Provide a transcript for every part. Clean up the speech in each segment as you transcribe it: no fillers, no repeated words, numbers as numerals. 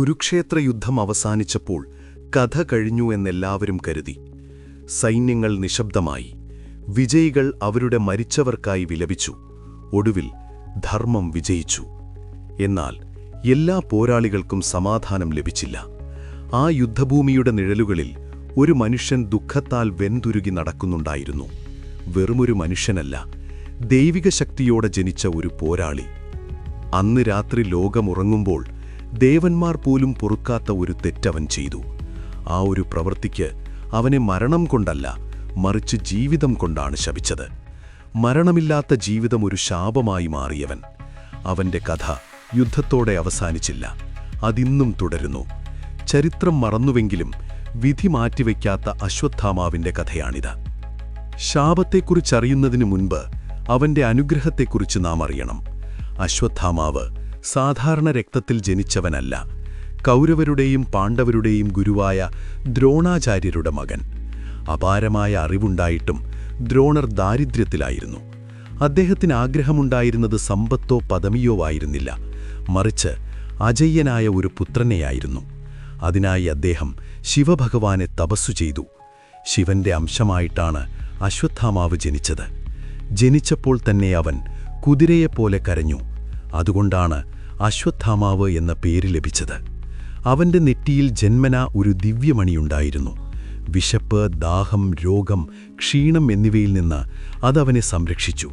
കുരുക്ഷേത്രയുദ്ധം അവസാനിച്ചപ്പോൾ കഥ കഴിഞ്ഞു എന്നെല്ലാവരും കരുതി. സൈന്യങ്ങൾ നിശബ്ദമായി. വിജയികൾ അവരുടെ മരിച്ചവർക്കായി വിലപിച്ചു. ഒടുവിൽ ധർമ്മം വിജയിച്ചു. എന്നാൽ എല്ലാ പോരാളികൾക്കും സമാധാനം ലഭിച്ചില്ല. ആ യുദ്ധഭൂമിയുടെ നിഴലുകളിൽ ഒരു മനുഷ്യൻ ദുഃഖത്താൽ വെന്തുരുകി നടക്കുന്നുണ്ടായിരുന്നു. വെറുമൊരു മനുഷ്യനല്ല, ദൈവിക ശക്തിയോടെ ജനിച്ച ഒരു പോരാളി. അന്ന് രാത്രി ലോകമുറങ്ങുമ്പോൾ ദേവന്മാർ പോലും പൊറുക്കാത്ത ഒരു തെറ്റവൻ ചെയ്തു. ആ ഒരു പ്രവൃത്തിക്ക് അവനെ മരണം കൊണ്ടല്ല, മറിച്ച് ജീവിതം കൊണ്ടാണ് ശപിച്ചത്. മരണമില്ലാത്ത ജീവിതം ഒരു ശാപമായി മാറിയവൻ. അവന്റെ കഥ യുദ്ധത്തോടെ അവസാനിച്ചില്ല, അതിന്നും തുടരുന്നു. ചരിത്രം മറന്നുവെങ്കിലും വിധി മാറ്റിവെക്കാത്ത അശ്വത്ഥാമാവിന്റെ കഥയാണിത്. ശാപത്തെക്കുറിച്ചറിയുന്നതിനു മുൻപ് അവന്റെ അനുഗ്രഹത്തെക്കുറിച്ച് നാം അറിയണം. അശ്വത്ഥാമാവ് സാധാരണ രക്തത്തിൽ ജനിച്ചവനല്ല. കൗരവരുടെയും പാണ്ഡവരുടെയും ഗുരുവായ ദ്രോണാചാര്യരുടെ മകൻ. അപാരമായ അറിവുണ്ടായിട്ടും ദ്രോണർ ദാരിദ്ര്യത്തിലായിരുന്നു. അദ്ദേഹത്തിന് ആഗ്രഹമുണ്ടായിരുന്നത് സമ്പത്തോ പദവിയോ ആയിരുന്നില്ല, മറിച്ച് അജയ്യനായ ഒരു പുത്രനെയായിരുന്നു. അതിനായി അദ്ദേഹം ശിവഭഗവാനെ തപസ്സു ചെയ്തു. ശിവന്റെ അംശമായിട്ടാണ് അശ്വത്ഥാമാവ് ജനിച്ചത്. ജനിച്ചപ്പോൾ തന്നെ അവൻ കുതിരയെപ്പോലെ കരഞ്ഞു. അതുകൊണ്ടാണ് അശ്വത്ഥാമാവ് എന്ന പേര് ലഭിച്ചത്. അവന്റെ നെറ്റിയിൽ ജന്മനാ ഒരു ദിവ്യമണിയുണ്ടായിരുന്നു. വിശപ്പ്, ദാഹം, രോഗം, ക്ഷീണം എന്നിവയിൽ നിന്ന് അതവനെ സംരക്ഷിച്ചു.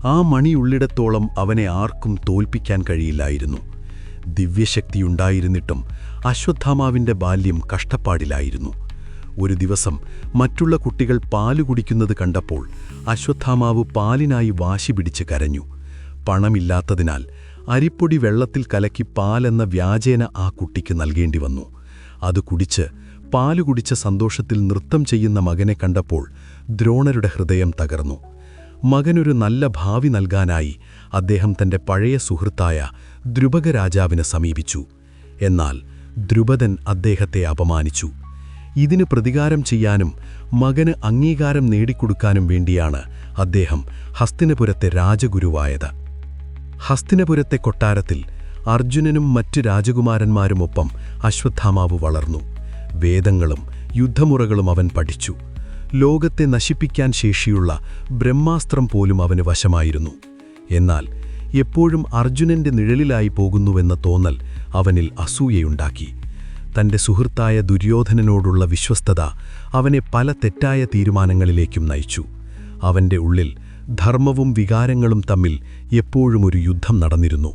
ആ മണിയുള്ളിടത്തോളം അവനെ ആർക്കും തോൽപ്പിക്കാൻ കഴിയില്ലായിരുന്നു. ദിവ്യശക്തിയുണ്ടായിരുന്നിട്ടും അശ്വത്ഥാമാവിന്റെ ബാല്യം കഷ്ടപ്പാടിലായിരുന്നു. ഒരു ദിവസം മറ്റുള്ള കുട്ടികൾ പാല് കുടിക്കുന്നത് കണ്ടപ്പോൾ അശ്വത്ഥാമാവ് പാലിനായി വാശി പിടിച്ച് കരഞ്ഞു. പണമില്ലാത്തതിനാൽ അരിപ്പൊടി വെള്ളത്തിൽ കലക്കി പാലെന്ന വ്യാജേന ആ കുട്ടിക്ക് നൽകേണ്ടി വന്നു. അത് കുടിച്ച് പാല് കുടിച്ച സന്തോഷത്തിൽ നൃത്തം ചെയ്യുന്ന മകനെ കണ്ടപ്പോൾ ദ്രോണരുടെ ഹൃദയം തകർന്നു. മകനൊരു നല്ല ഭാവി നൽകാനായി അദ്ദേഹം തന്റെ പഴയ സുഹൃത്തായ ദ്രുപദ രാജാവിനെ സമീപിച്ചു. എന്നാൽ ദ്രുപദൻ അദ്ദേഹത്തെ അപമാനിച്ചു. ഇതിന് പ്രതികാരം ചെയ്യാനും മകന് അംഗീകാരം നേടിക്കൊടുക്കാനും വേണ്ടിയാണ് അദ്ദേഹം ഹസ്തിനപുരത്തെ രാജഗുരുവായത്. ഹസ്തിനപുരത്തെ കൊട്ടാരത്തിൽ അർജുനനും മറ്റു രാജകുമാരന്മാരുമൊപ്പം അശ്വത്ഥാമാവ് വളർന്നു. വേദങ്ങളും യുദ്ധമുറകളും അവൻ പഠിച്ചു. ലോകത്തെ നശിപ്പിക്കാൻ ശേഷിയുള്ള ബ്രഹ്മാസ്ത്രം പോലും അവന് വശമായിരുന്നു. എന്നാൽ എപ്പോഴും അർജുനന്റെ നിഴലിലായി പോകുന്നുവെന്ന തോന്നൽ അവനിൽ അസൂയയുണ്ടാക്കി. തന്റെ സുഹൃത്തായ ദുര്യോധനനോടുള്ള വിശ്വസ്തത അവനെ പല തെറ്റായ തീരുമാനങ്ങളിലേക്കും നയിച്ചു. അവന്റെ ഉള്ളിൽ ധർമ്മവും വികാരങ്ങളും തമ്മിൽ എപ്പോഴും ഒരു യുദ്ധം നടന്നിരുന്നു.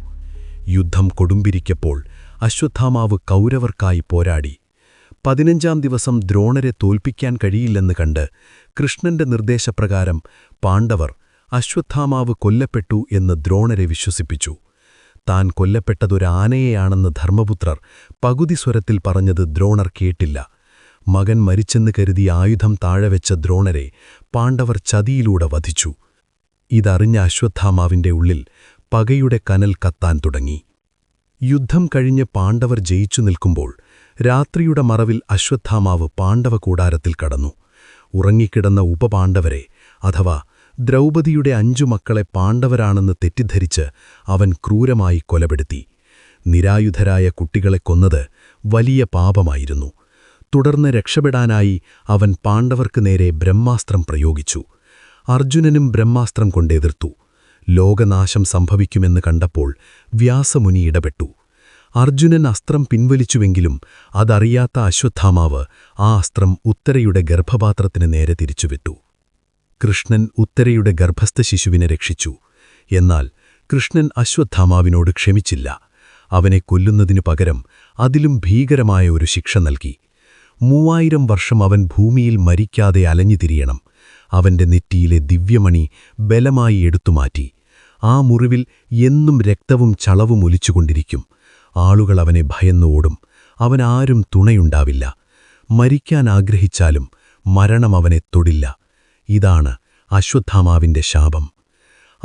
യുദ്ധം കൊടുമ്പിരിക്കപ്പോൾ അശ്വത്ഥാമാവ് കൗരവർക്കായി പോരാടി. 15-ാം ദിവസം ദ്രോണരെ തോൽപ്പിക്കാൻ കഴിയില്ലെന്ന് കണ്ട് കൃഷ്ണന്റെ നിർദ്ദേശപ്രകാരം പാണ്ഡവർ അശ്വത്ഥാമാവ് കൊല്ലപ്പെട്ടു എന്ന് ദ്രോണരെ വിശ്വസിപ്പിച്ചു. താൻ കൊല്ലപ്പെട്ടതൊരാനയെയാണെന്ന് ധർമ്മപുത്രർ പകുതി സ്വരത്തിൽ പറഞ്ഞത് ദ്രോണർ കേട്ടില്ല. മകൻ മരിച്ചെന്ന് കരുതി ആയുധം താഴെവെച്ച ദ്രോണരെ പാണ്ഡവർ ചതിയിലൂടെ വധിച്ചു. ഇതറിഞ്ഞ അശ്വത്ഥാമാവിന്റെ ഉള്ളിൽ പകയുടെ കനൽ കത്താൻ തുടങ്ങി. യുദ്ധം കഴിഞ്ഞ് പാണ്ഡവർ ജയിച്ചു നിൽക്കുമ്പോൾ രാത്രിയുടെ മറവിൽ അശ്വത്ഥാമാവ് പാണ്ഡവ കൂടാരത്തിൽ കടന്നു. ഉറങ്ങിക്കിടന്ന ഉപപാണ്ഡവരെ, അഥവാ ദ്രൗപദിയുടെ 5 മക്കളെ പാണ്ഡവരാണെന്ന് തെറ്റിദ്ധരിച്ച് അവൻ ക്രൂരമായി കൊലപ്പെടുത്തി. നിരായുധരായ കുട്ടികളെ കൊന്നത് വലിയ പാപമായിരുന്നു. തുടർന്ന് രക്ഷപ്പെടാനായി അവൻ പാണ്ഡവർക്ക് നേരെ ബ്രഹ്മാസ്ത്രം പ്രയോഗിച്ചു. അർജുനനും ബ്രഹ്മാസ്ത്രം കൊണ്ടെതിർത്തു. ലോകനാശം സംഭവിക്കുമെന്ന് കണ്ടപ്പോൾ വ്യാസമുനി ഇടപെട്ടു. അർജുനൻ അസ്ത്രം പിൻവലിച്ചുവെങ്കിലും അതറിയാത്ത അശ്വത്ഥാമാവ് ആ അസ്ത്രം ഉത്തരയുടെ ഗർഭപാത്രത്തിന് നേരെ തിരിച്ചുവിട്ടു. കൃഷ്ണൻ ഉത്തരയുടെ ഗർഭസ്ഥ ശിശുവിനെ രക്ഷിച്ചു. എന്നാൽ കൃഷ്ണൻ അശ്വത്ഥാമാവിനോട് ക്ഷമിച്ചില്ല. അവനെ കൊല്ലുന്നതിനു പകരം അതിലും ഭീകരമായ ഒരു ശിക്ഷ നൽകി. 3000 വർഷം അവൻ ഭൂമിയിൽ മരിക്കാതെ അലഞ്ഞുതിരിയണം. അവന്റെ നെറ്റിയിലെ ദിവ്യമണി ബലമായി എടുത്തുമാറ്റി. ആ മുറിവിൽ എന്നും രക്തവും ചളവും ഒലിച്ചുകൊണ്ടിരിക്കും. ആളുകൾ അവനെ ഭയന്ന് ഓടും. അവനാരും തുണയുണ്ടാവില്ല. മരിക്കാൻ ആഗ്രഹിച്ചാലും മരണം അവനെ തൊടില്ല. ഇതാണ് അശ്വത്ഥാമാവിന്റെ ശാപം.